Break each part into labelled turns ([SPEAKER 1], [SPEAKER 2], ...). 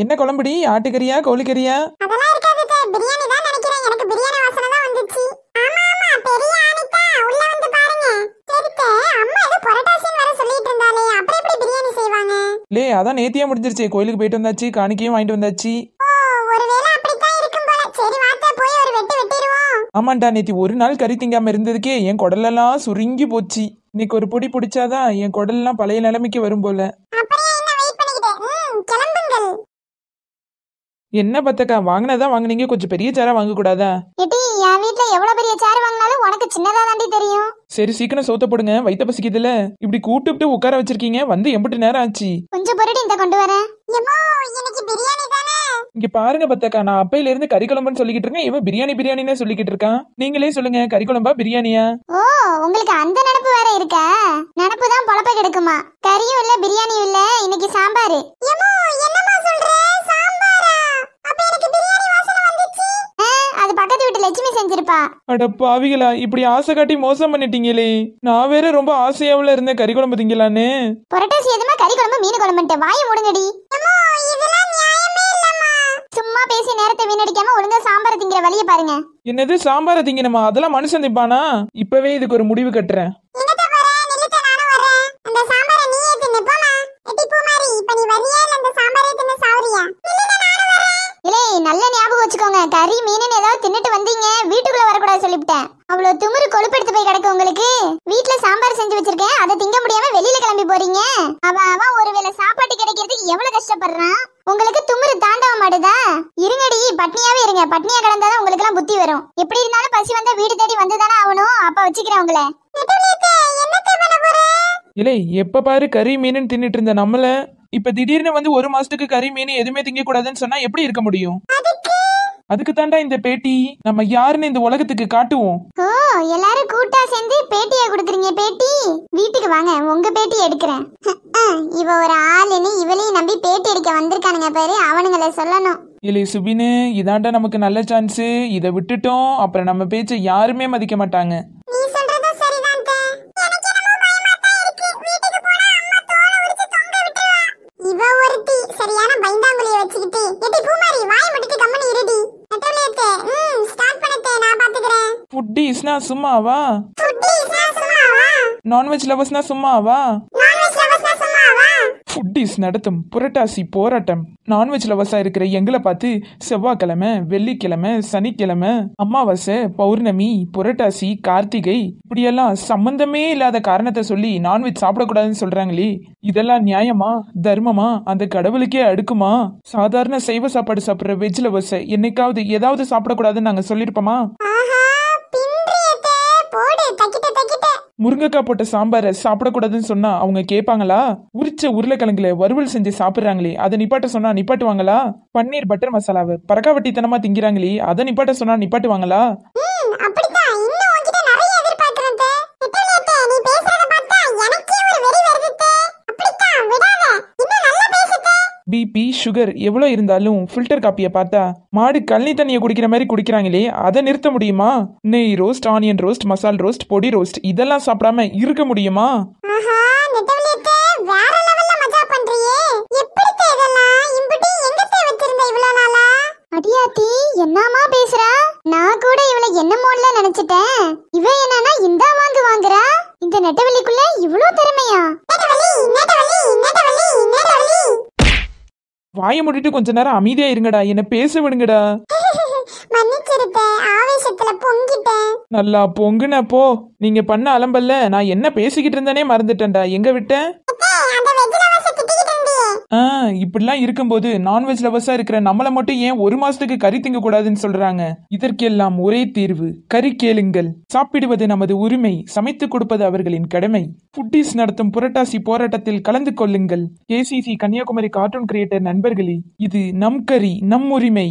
[SPEAKER 1] என்ன குழம்புடி? ஆட்டுக்கறியா கோழிக்கறியா?
[SPEAKER 2] அதெல்லாம் இருக்காது தே, பிரியாணி தான் நினைக்கிறேன். எனக்கு பிரியாணி வாசனை தான் வந்துச்சு. ஆமா ஆமா, பெரிய ஆனிதா உள்ள வந்து பாருங்க. சரி தே, அம்மா ஏதோ புரட்டாசின்னு வர சொல்லிட்டு இருந்தாலே, அப்புறம் எப்படி பிரியாணி செய்வாங்க?
[SPEAKER 1] லே அதான் நேத்தியா முடிஞ்சிருச்சு. கோயிலுக்கு போயிட்டு வந்தாச்சு, காணிக்கையும் வாங்கிட்டு வந்தாச்சு.
[SPEAKER 2] ஓ, ஒருவேளை அப்படித்தான் இருக்கும் போல. சரி வாத்தா, போய் ஒரு வெட்டு வெட்டிடுவோம்.
[SPEAKER 1] ஆமாண்டா, நேத்தி ஒரு நாள் கறி திங்காம இருந்ததுக்கே என் குடலெல்லாம் சுருங்கி போச்சு. இன்னைக்கு ஒரு பொடி பிடிச்சாதான் என் குடல்லாம் பழைய நிலைமைக்கு வரும் போல.
[SPEAKER 2] அப்படியே என்ன வெயிட் பண்ணிக்கிட்டே? கிளம்புங்கள்.
[SPEAKER 1] என்ன பத்தக்கா, வாங்கினதான் வாங்குனீங்க, கொஞ்சம் பெரிய சேரா வாங்க கூடாதா?
[SPEAKER 2] எடி, என் வீட்ல எவ்வளவு பெரிய சேர் வாங்கினாலும் உனக்கு சின்னதா தாண்டி தெரியும்.
[SPEAKER 1] சரி சீக்கிரம் சோத்த போடுங்க, வயித்த பசிக்குதுல. இப்படி கூப்பிட்டு உட்கார வச்சிருக்கீங்க, வந்து எம்பிட்டு நேரம் ஆச்சு.
[SPEAKER 2] கொஞ்சம் பொருடி இந்த கொண்டு வரேன். எம்மோ, இன்னைக்கு பிரியாணி தானே?
[SPEAKER 1] இங்க பாருங்க பத்தக்கா, நான் அப்பையில இருந்து கறி குழம்புன்னு சொல்லிக்கிட்டு இருக்கேன், இவன் பிரியாணின்னு சொல்லிக்கிட்டு இருக்கான். நீங்களே சொல்லுங்க, கறி குழம்பா பிரியாணியா?
[SPEAKER 2] ஓ, உங்களுக்கு அந்த நினைப்பு வேற இருக்கா? நினைப்பு தான் பொழப்ப கெடுக்குமா? கறியும் இல்ல பிரியாணியும் இல்ல, இன்னைக்கு சாம்பார். எம்மோ, என்னமா சொல்ற? சாம்பாரா? அப்ப எனக்கு பிரியாணி வாசனை வந்துச்சு. அது பக்கத்து வீட்டு லட்சுமி செஞ்சிருப்பா.
[SPEAKER 1] அட பாவிகளா, இப்படி ஆசை காட்டி மோசம் பண்ணிட்டீங்களே. நான் வேற ரொம்ப ஆசையாவுல இருந்தேன் கறி குழம்பு திங்கலான்னு.
[SPEAKER 2] புரட்டாசி எதுமா கறி குழம்பு மீன் குழம்புட்டு வாயை மூடுங்கடி. இதெல்லாம் நியாயமே இல்லம்மா. சும்மா பேசி நேரத்தை வீணடிக்காம ஒழுங்கா சாம்பார் திங்கிற வழியை பாருங்க.
[SPEAKER 1] என்னது சாம்பார திங்கணுமா? அதெல்லாம் மனுஷன் திப்பானா? இப்பவே இதுக்கு ஒரு முடிவு கட்டுறேன்.
[SPEAKER 2] அந்த சாம்பாரை நீயே தின்னு போமா. எட்டி பூமாரி, இப்ப நீ வரியா இல்ல அந்த சாம்பாரை தின்னு சாவரியா? இல்ல, நல்ல ஞாபகம் வச்சுக்கோங்க. கறி மீன் ஏதாவது தின்னுட்டு வந்தீங்க, வீட்டுக்குள்ள வரக்கூடாது சொல்லிவிட்டேன். அவ்வளவு திமிரு கொழுப்பெடுத்து போய் கிடக்கு உங்களுக்கு. வீட்டுல சாம்பார் செஞ்சு வச்சிருக்கேன், அதை திங்க முடியாம வெளியில கிளம்பி போறீங்க. அவன் ஒருவேளை சாப்பாட்டு கிடைக்கிறதுக்கு எவ்வளவு கஷ்டப்படுறான். உங்களுக்கு திமிரு தாண்டவ மாட்டுதா? இருங்கடி, பட்னியாவே இருங்க. பட்னியா கிடந்தாதான் உங்களுக்கு எல்லாம் புத்தி வரும். எப்படி இருந்தாலும் பசி வந்தா வீடு தேடி வந்துதானே ஆகணும். அப்ப வச்சுக்கிறேன் உங்களை.
[SPEAKER 1] இல்லை, எப்ப பாரு கறி மீன் தின்னுட்டு இருந்த நம்மள இப்ப திடீர்னு வந்து ஒரு மாசத்துக்கு கறி மீன் எதுவுமே திங்க கூடாதுன்னு சொன்னா எப்படி இருக்க முடியும்? அதுக்கு தாண்டா இந்த பேட்டி. நம்ம யாருன்னு இந்த உலகத்துக்கு காட்டுவோம்.
[SPEAKER 2] ஓ, எல்லாரும் கூட்டா சேர்ந்து பேட்டியா குடுக்குறீங்க. பேட்டி வீட்டுக்கு வாங்க, உங்க பேட்டி எடுக்கிறேன். இவ ஒரு ஆளுன்னு இவளையும் நம்பி பேட்டி எடுக்க வந்திருக்கானுங்க பாரு, அவனுங்களை சொல்லணும்.
[SPEAKER 1] இல்லை சுபினு, இதாண்டா நமக்கு நல்ல சான்ஸ். இதை விட்டுட்டோம் அப்புறம் நம்ம பேச்ச யாருமே மதிக்க மாட்டாங்க.
[SPEAKER 2] நீ சொல்றது சரிதான் தே. எனக்கு என்னமோ பயமா தான் இருக்கு. வீட்டுக்கு போனா அம்மா தோலை உரிச்சு தொங்க விட்டுருவா. இவ ஒருத்தி சரியான பைந்தாங்குளிய வச்சுக்கிட்டு. எட்டி பூமாரி, வாய் மூடிட்டு கம்மனு இருடி. நெட்டவலியத்தே, ஸ்டார்ட் பண்ணத்தே, நான் பாத்துக்கிறேன்.
[SPEAKER 1] ஃபுட்டீஸ்னா சும்மாவா?
[SPEAKER 2] ஃபுட்டீஸ்னா சும்மாவா?
[SPEAKER 1] நான்வெஜ் லவர்ஸ்னா சும்மாவா?
[SPEAKER 2] நான்வெஜ் லவர்ஸ்னா சும்மாவா?
[SPEAKER 1] ஃபுட்டீஸ் நடத்தும் புரட்டாசி போராட்டம். நான்வெஜ் லவர்ஸா இருக்கிற எங்களை பார்த்து செவ்வாய்க்கிழமை, வெள்ளிக்கிழமை, சனிக்கிழமை, அமாவாசை, பௌர்ணமி, புரட்டாசி, கார்த்திகை இப்படியெல்லாம் சம்பந்தமே இல்லாத காரணத்தை சொல்லி நான்வெஜ் சாப்பிடக்கூடாதுன்னு சொல்றாங்களே, இதெல்லாம் நியாயமா, தர்மமா, அந்த கடவுளுக்கே அடுக்குமா? சாதாரண சைவ சாப்பாடு சாப்பிடுற வெஜ் லவர்ஸை என்னைக்காவது ஏதாவது சாப்பிடக்கூடாதுன்னு நாங்க சொல்லிருப்போமா? முருங்கைக்காய் போட்ட சாம்பாரை சாப்பிடக்கூடாதுன்னு சொன்னா அவங்க கேட்பாங்களா? உரிச்ச உருளைக்கிழங்குல வறுவல் செஞ்சு சாப்பிடுறாங்களே, அதை நிப்பாட்ட சொன்னா நிப்பாட்டுவாங்களா? பன்னீர் பட்டர் மசாலாவை பறக்காவட்டித்தனமா திங்கிறாங்களே, அதை நிப்பாட்ட சொன்னா நிப்பாட்டுவாங்களா? பிபி சுகர் எவ்வளோ இருந்தாலும் ஃபில்டர் காப்பியை பார்த்தா மாடு கழனி தண்ணியை குடிக்கிற மாதிரி குடிக்கிறாங்களே, அதை நிறுத்த முடியுமா? நெய் ரோஸ்ட், ஆனியன் ரோஸ்ட், மசால் ரோஸ்ட், பொடி ரோஸ்ட் இதெல்லாம் சாப்பிடாம இருக்க முடியுமா? அடியாத்தி, என்னமா பேசுறா? நான் கூட இவளை என்ன மோட்ல நினைச்சிட்டேன். இவ என்னன்னா இந்த வாங்குறா. இந்த நெட்டவலிக்குள்ள இவ்ளோ திறமையா? வாயை மூடிட்டு கொஞ்ச நேரம் அமைதியா இருங்கடா, என்ன பேச விடுங்கடா. நல்லா பொங்குன போ. நீங்க பண்ண அலம்பல்ல நான் என்ன பேசிக்கிட்டு இருந்தேனே மறந்துட்டேன்டா. எங்க விட்டேன்? இப்படிலாம் இருக்கும்போது நான்வெஜ் லவர்ஸா இருக்கிற நம்மள மட்டும் ஏன் ஒரு மாசத்துக்கு கறி திங்க கூடாதுன்னு சொல்றாங்க? இதற்கெல்லாம் ஒரே தீர்வு, கறி கேளுங்கள். சாப்பிடுவது நமது உரிமை, சமைத்து கொடுப்பது அவர்களின் கடமை. ஃபுட்டீஸ் நடத்தும் புரட்டாசி போராட்டத்தில் கலந்து கொள்ளுங்கள். KCC கன்னியாகுமரி கார்ட்டூன் கிரியேட்டர் நண்பர்களே, இது நம் கறி, நம் உரிமை.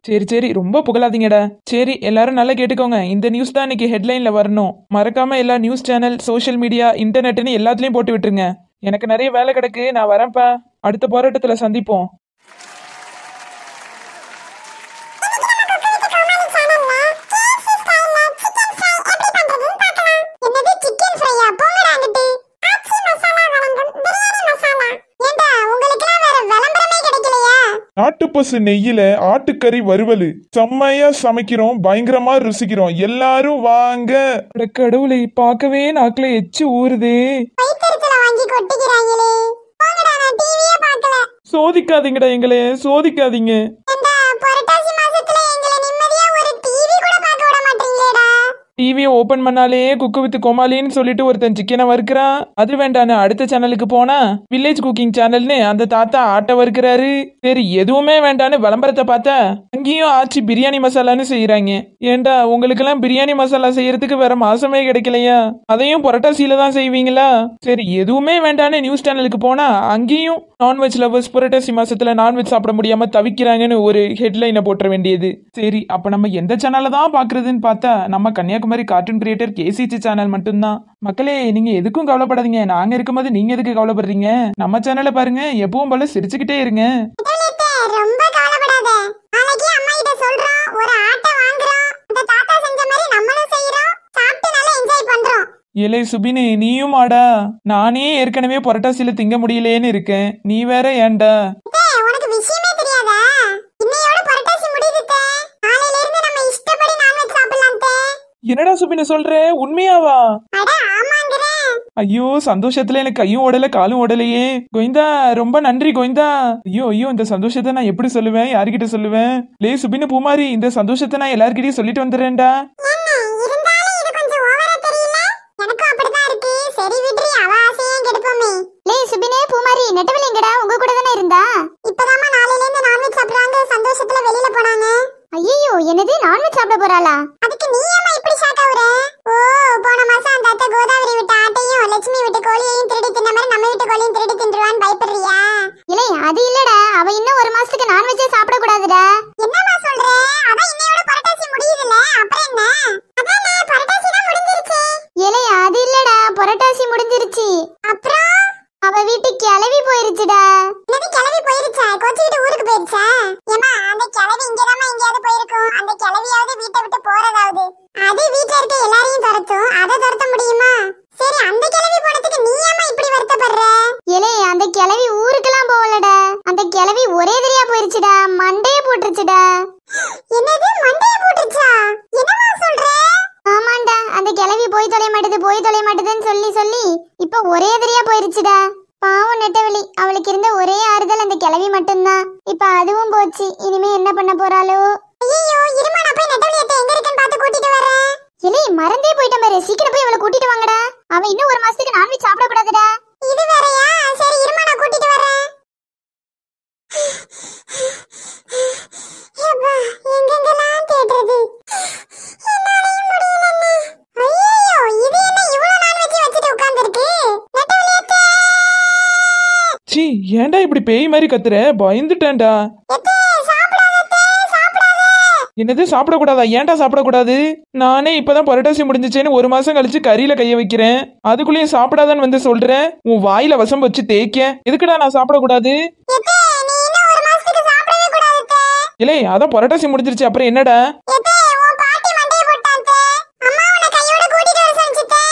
[SPEAKER 1] சரி சரி, ரொம்ப புகழாதீங்கடா. சரி, எல்லாரும் நல்லா கேட்டுக்கோங்க. இந்த நியூஸ் தான் இன்னைக்கு ஹெட்லைன்ல வரணும். மறக்காம எல்லா நியூஸ் சேனல், சோஷியல் மீடியா, இன்டர்நெட்னு எல்லாத்துலயும் போட்டு விட்டுருங்க. எனக்கு நிறைய வேலை கிடக்கு, நான் வரேன்ப்பா. அடுத்த போராட்டத்துல சந்திப்போம்.
[SPEAKER 3] பசு நெய்யில ஆட்டுக்கறி வறுவல் செம்மையா சமைக்கிறோம், பயங்கரமா ருசிக்கிறோம். எல்லாரும் வாங்க.
[SPEAKER 1] அட கடவுளை, பார்க்கவே நாக்குல எச்சு ஊறுதே.
[SPEAKER 2] வயித்தெரிச்சல வாங்கி கொட்டிக்கிறாங்களே. போங்கடா, நான் டிவியே பார்க்கல.
[SPEAKER 1] சோதிக்காதீங்கடா எங்களே, சோதிக்காதீங்க.
[SPEAKER 2] ஏண்டா, புரட்டாசி மாசத்துல எங்களை நிம்மதியா ஒரு டிவி கூட பார்க்க விட மாட்டீங்களேடா.
[SPEAKER 1] டிவியை ஓபன் பண்ணாலே குக்கு வித் கோமாளின்னு சொல்லிட்டு ஒருத்தன் சிக்கனை வறுக்கிறான். அது வேண்டான்னு அடுத்த சேனலுக்கு போனா வில்லேஜ் குக்கிங் சேனல்னு அந்த தாத்தா ஆட்டை வறுக்கிறாரு. சரி, எதுவுமே வேண்டான்னு விளம்பரத்தை பார்த்தா அங்கேயும் ஆச்சி பிரியாணி மசாலான்னு செய்யறாங்க. ஏண்டா, உங்களுக்கு எல்லாம் பிரியாணி மசாலா செய்யறதுக்கு வேற மாசமே கிடைக்கலையா? அதையும் புரட்டாசியில தான் செய்வீங்களா? சரி, எதுவுமே வேண்டான்னு நியூஸ் சேனலுக்கு போனா அங்கேயும் நான்வெஜ் லவர்ஸ் புரட்டாசி மாசத்துல நான்வெஜ் சாப்பிட முடியாம தவிக்கிறாங்கன்னு ஒரு ஹெட்லைனை போட்டுற வேண்டியது. சரி, அப்ப நம்ம எந்த சேனலை தான் பாக்குறதுன்னு பார்த்தா நம்ம Kanyakumari cartoon creator KCC channel மட்டும்தான். மக்களே, நீங்க எதுக்கும் கவலைப்படாதீங்க. நாங்க இருக்கும்போது நீங்க எதுக்கு கவலைப்படுறீங்க? நம்ம சேனலை பாருங்க, எப்பவும் போல சிரிச்சுக்கிட்டே இருங்க.
[SPEAKER 2] ரொம்ப கவலைப்படாத. நாளைக்கு அம்மா கிட்ட சொல்றோம், ஒரு ஆட்டை வாங்குறோம். இந்த தாத்தா செஞ்ச மாதிரி நம்மளும் செய்யறோம். சாப்பிட்டு நல்லா என்ஜாய் பண்றோம்.
[SPEAKER 1] ஏலே சுபினி, நீயும் ஆடா? நானே ஏற்கனவே புரட்டாசியில திங்க முடியலேன்னு இருக்கேன், நீ வேற ஏன்டா?
[SPEAKER 2] உனக்கு விஷயமே தெரியாதா? இன்னையோட புரட்டாசி முடியுது. நாளையில இருந்து நம்ம இஷ்டப்படி நான்வெஜ் சாப்பிடலாம்.
[SPEAKER 1] என்னடா சுபினி சொல்ற? உண்மையாவா?
[SPEAKER 2] அட ஆமாங்கறேன்.
[SPEAKER 1] ஐயோ, சந்தோஷத்துல எனக்கு கையும் ஓடல காலும் ஓடலையே. கோவிந்தா, ரொம்ப நன்றி கோவிந்தா. ஐயோ ஐயோ, இந்த சந்தோஷத்தை நான் எப்படி சொல்லுவேன்? யாருக்கிட்ட சொல்லுவேன்? லே சுபினு பூமாரி, இந்த சந்தோஷத்தை நான் எல்லார்கிட்டயும் சொல்லிட்டு வந்துடுறேன்டா.
[SPEAKER 2] இருந்தாலும் இது கொஞ்சம் ஓவரா தெரியல. எனக்கும் அப்படிதான் இருக்கு. சரி விட்ரி, அவ ஆசையே கெடுப்போமே. லே சுபினே, பூமாரி, நெட்டவலி எங்கடா? உங்க கூட தானே இருந்தா? இப்பதாமா நாளையில இருந்து நான்வெஜ் சாப்பிடுறாங்க சந்தோஷத்துல வெளியில போனாங்க. ஐயோ, என்னது நான்வெஜ் சாப்பிட போறாளா? அதுக்கு நீ ஏமா இப்படி ஷாக் ஆகுற? ஓ, போன மாசம் அந்த அத்தை கோதாவரி விட்டு ஆட்டையும் லட்சுமி விட்டு கோழியையும் திருடி தின்ன மாதிரி நம்ம வீட்டு கோழியும் திருடி தின்றுவான்னு பயப்படுறியா? இல்லை, அது இல்லடா. அவ இன்னும் ஒரு மாசத்துக்கு நான்வெஜ்ஜே சாப்பிட கூடாதுடா. என்னமா சொல்ற? அதான் இன்னையோட புரட்டாசி முடியுதுல, அப்புறம் என்ன? அதானே புரட்டாசி தான் முடிஞ்சிருச்சு. இல்லை, அது இல்லடா, புரட்டாசி முடிஞ்சிருச்சு. அப்புறம் அவ வீட்டு கிளவி போயிருச்சுடா. என்னது கிளவி போயிருச்சா? கோச்சிக்கிட்டு ஊருக்கு போயிருச்சா? ஏமா, அந்த கிளவி இங்கதாமா எங்கயாவது போயிருக்கும். அந்த கிளவியாவது வீட்டை விட்டு போறதாவது. அது வீட்டுல இருக்க எல்லாரையும் துரத்தும். அதை துரத்த முடியுமா? சரி, அந்த கிளவி போனதுக்கு நீ ஏமா இப்படி வருத்தப்படுற? ஏலே, அந்த கிளவி ஊருக்கெல்லாம் போகலடா. அந்த கிளவி ஒரே தெரியா போயிருச்சுடா. மண்டையே போட்டுருச்சுடா. என்னது மண்டையே போட்டுருச்சா? என்னமா சொல்ற? ஆமாண்டா, அந்த கிளவி போய் தொலைய மாட்டேதுன்னு சொல்லி சொல்லி இப்ப ஒரே தெரியா போயிருச்சுடா. பாவம் நெட்டவலி, அவளுக்கு இருந்த ஒரே ஆறுதல் அந்த கிளவி மட்டும்தான். இப்ப அதுவும் போச்சு. இனிமே என்ன பண்ண போறாளோ? ஐயோ, இருமா, நான் போய் நெட்டவலி அத்தை எங்க இருக்குன்னு பார்த்து கூட்டிட்டு வரேன். இல்லை, மறந்தே போயிட்டேன் பாரு. சீக்கிரம் போய் அவளை கூட்டிட்டு வாங்கடா. அவ இன்னும் ஒரு மாசத்துக்கு நான்வெஜ் சாப்பிட கூடாதுடா. இது வேறயா? சரி, இருமா, நான் கூட்டிட்டு வரேன். ஏப்பா, எங்கெங்கெல்லாம் தேடுறது? என்னாலயும் முடியலண்ணா. ஐயோ, இது என்ன இவ்வளவு நான்வெஜ் வச்சுட்டு உட்கார்ந்திருக்கு? நெட்டவலி அத்தை!
[SPEAKER 1] சீ, ஏன்டா இப்படி பேய் மாதிரி கத்துற? பயந்துட்டேன்டா.
[SPEAKER 2] அத்தை, சாப்பிடாத அத்தை, சாப்பிடாத.
[SPEAKER 1] என்னது சாப்பிடக்கூடாதா? ஏன்டா சாப்பிடக்கூடாது? நானே இப்பதான் புரட்டாசி முடிஞ்சிச்சேன்னு ஒரு மாசம் கழிச்சு கறியில கைய வைக்கிறேன். அதுக்குள்ளேயும் சாப்பிடாதான்னு வந்து சொல்றேன். உன் வாயில வசம் வச்சு தேய்க்க. எதுக்குடா நான் சாப்பிடக்கூடாது?
[SPEAKER 2] அத்தை, நீ இன்னும் ஒரு மாசத்துக்கு சாப்பிடவே கூடாது அத்தை.
[SPEAKER 1] இல்லை, அதான் புரட்டாசி முடிஞ்சிருச்சு, அப்புறம் என்னடா?
[SPEAKER 2] அத்தை, உன் பாட்டி மண்டைய போட்டான் அத்தை. அம்மா உன்னை கையோட கூட்டிட்டு வர சொல்லுச்சு அத்தை.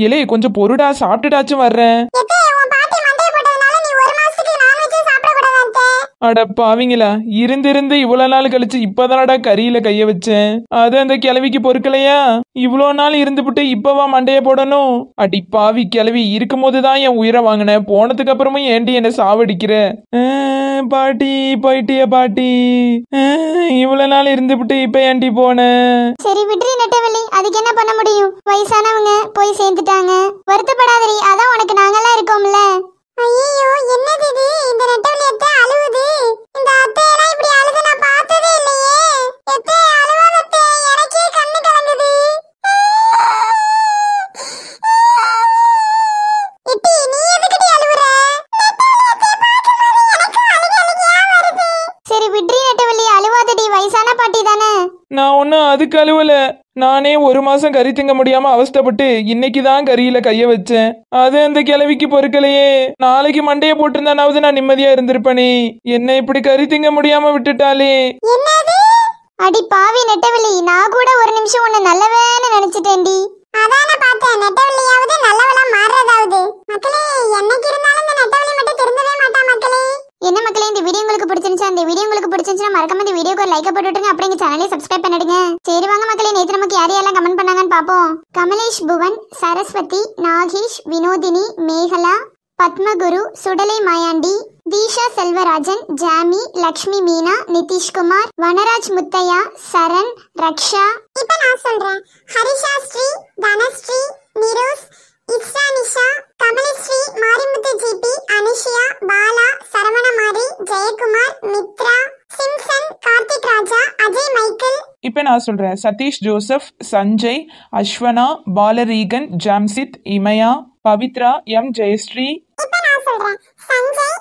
[SPEAKER 1] இல்லை, கொஞ்சம் பொறுடா, சாப்பிட்டுட்டாச்சும் வர்றேன்.
[SPEAKER 2] அத்தை, உன் பாட்டி மண்டைய போட்டதுனால நீ ஒரு மாசத்துக்கு நான்வெஜ் சாப்பிட கூடாது அத்தை.
[SPEAKER 1] அட பாவிங்களா, இருந்து இவ்வளவு நாள் கழிச்சு இப்பதானடா கறியில கைய வச்சேன். அது அந்த கிளவிக்கு பொறுக்கலையா? இவ்வளோ நாள் இருந்துபிட்டு இப்பவா மண்டைய போடணும்? அடி பாவி கிளவி, இருக்கும் போதுதான் என் உயிரை வாங்கின, போனதுக்கு அப்புறமும் ஏண்டி என்ன சாவடிக்கிற? பாட்டி போயிட்டிய பாட்டி, இவ்வளவு நாள் இருந்துபிட்டு இப்ப ஏண்டி போன?
[SPEAKER 2] சரி விட்ரி நெட்டவலி, அதுக்கு என்ன பண்ண முடியும்? வயசானவங்க போய் சேர்ந்துட்டாங்க. வருத்தப்படாதடி, அதான் உனக்கு நாங்கெல்லாம் இருக்கோம்ல. ஐயோ, என்னது இது? இந்த நெட்டவலி அத்தை அழுவுது. இந்த அத்தையெல்லாம் இப்படி அழுது நான் பார்த்ததே இல்லையே. அத்தை, அழுவாத அத்தை, எனக்கே கண்ணு கலங்குது. இட்டி, நீ எதுக்குடி அழுவுற? நெட்டவலி அத்தை பார்க்கும்போது எனக்கு அழுகையா வருது. சரி விட்ரி நெட்டவலி, அழுவாதடி, வயசான பாட்டி தானே.
[SPEAKER 1] நான் ஒன்னும் அதுக்கு அழுவல. நானே ஒரு மாசம் கறி திங்க முடியாம அவஸ்தப்பட்டு இன்னைக்குதான் கறியில கைய வச்சேன். அது அந்த கிழவிக்கு பொறுக்கலையே. நாளைக்கு மண்டைய போட்டிருந்தானாவது நான் நிம்மதியா இருந்திருப்பனே. என்ன இப்படி கறி திங்க முடியாம விட்டுட்டாலே.
[SPEAKER 2] என்னது? அடி பாவி நெட்டவலி, நான் கூட ஒரு நிமிஷம் உன்னை நல்லவேன்னு நினைச்சிட்டேன்டி. அதானே பார்த்தேன், நெட்டவலியாவது நல்லவளா மாறுறதாவது. மக்களே, என்னைக்கு இருந்தாலும் இந்த நெட்டவலி மட்டும் திருந்தவே மாட்டா மக்களே. என்ன மக்களே, இந்த வீடியோ உங்களுக்கு பிடிச்சிருந்துச்சா? இந்த வீடியோ உங்களுக்கு பிடிச்சிருந்துச்சா பிடிச்சிருந்தா மறக்காம இந்த வீடியோக்கு ஒரு லைக் போட்டு விட்டுருங்க. அப்படியே எங்க சேனலை சப்ஸ்கிரைப் பண்ணிடுங்க. சரி வாங்க மக்களே, நேத்து நமக்கு யாரெல்லாம் கமெண்ட் பண்ணாங்கன்னு பாப்போம். கமலேஷ் புவன், சரஸ்வதி, நாகேஷ், வினோதினி, மேகலா, பத்மகுரு, சுடலை மாயாண்டி, தீஷா செல்வராஜன், ஜாமி, லக்ஷ்மி மீனா, நிதிஷ்குமார், வனராஜ் முத்தையா, சரண், ரக்ஷா.
[SPEAKER 4] இப்ப நான் சொல்றேன். Harisha Sri, Dhanasri, Niros, Iksha Nisha, Kamalasri, Marimuthu GP, Anushiya, Bala, Saravanamari, Jayakumar, Mithra, Simson, Karthik Raja, Ajay Michael.
[SPEAKER 1] இப்ப நான் சொல்றேன். Sathish Joseph, Sanjay, Ashwana, Balareegan, Jamshid, Imaya, Pavithra, M Jayasri.
[SPEAKER 4] இப்ப நான் சொல்றேன். சஞ்சய்,